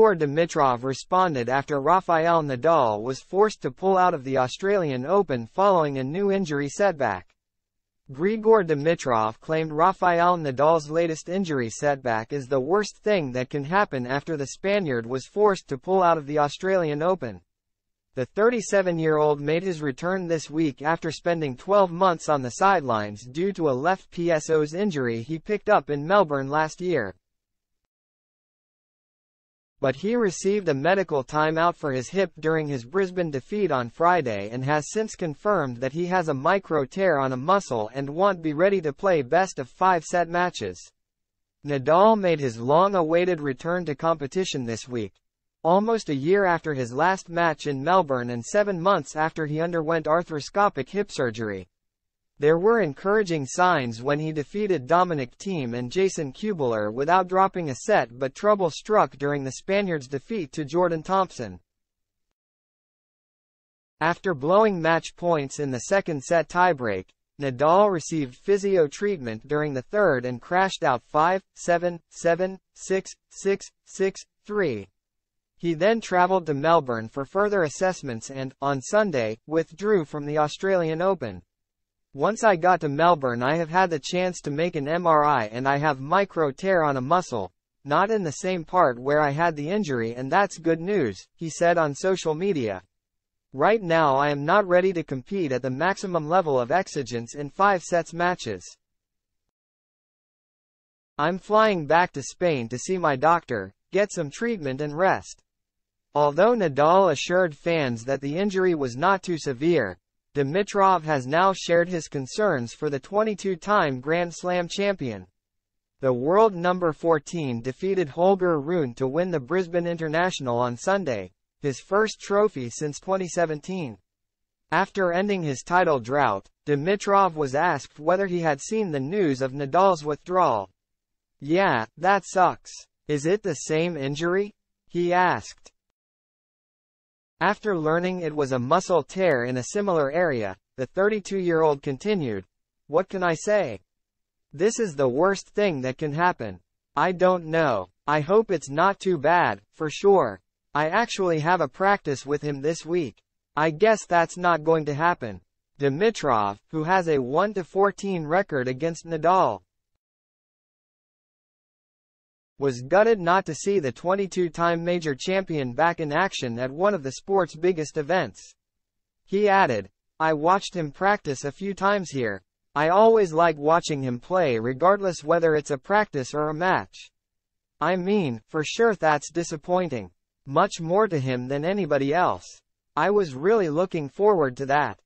Grigor Dimitrov responded after Rafael Nadal was forced to pull out of the Australian Open following a new injury setback. Grigor Dimitrov claimed Rafael Nadal's latest injury setback is the worst thing that can happen after the Spaniard was forced to pull out of the Australian Open. The 37-year-old made his return this week after spending 12 months on the sidelines due to a left PSO's injury he picked up in Melbourne last year. But he received a medical timeout for his hip during his Brisbane defeat on Friday and has since confirmed that he has a micro tear on a muscle and won't be ready to play best-of-5 set matches. Nadal made his long-awaited return to competition this week, almost a year after his last match in Melbourne and 7 months after he underwent arthroscopic hip surgery. There were encouraging signs when he defeated Dominic Thiem and Jason Kubler without dropping a set, but trouble struck during the Spaniard's defeat to Jordan Thompson. After blowing match points in the second set tiebreak, Nadal received physio treatment during the third and crashed out 5-7, 7-6, 6-6, 3. He then travelled to Melbourne for further assessments and, on Sunday, withdrew from the Australian Open. Once I got to Melbourne I have had the chance to make an MRI and I have micro tear on a muscle, not in the same part where I had the injury, and that's good news, he said on social media. Right now I am not ready to compete at the maximum level of exigence in 5 sets matches. I'm flying back to Spain to see my doctor, get some treatment and rest. Although Nadal assured fans that the injury was not too severe, Dimitrov has now shared his concerns for the 22-time Grand Slam champion. The world number 14 defeated Holger Rune to win the Brisbane International on Sunday, his first trophy since 2017. After ending his title drought, Dimitrov was asked whether he had seen the news of Nadal's withdrawal. "Yeah, that sucks. Is it the same injury?" he asked. After learning it was a muscle tear in a similar area, the 32-year-old continued, "What can I say? This is the worst thing that can happen. I don't know. I hope it's not too bad, for sure. I actually have a practice with him this week. I guess that's not going to happen." Dimitrov, who has a 1-14 record against Nadal, was gutted not to see the 22-time major champion back in action at one of the sport's biggest events. He added, "I watched him practice a few times here. I always like watching him play regardless whether it's a practice or a match. I mean, for sure that's disappointing. Much more to him than anybody else. I was really looking forward to that."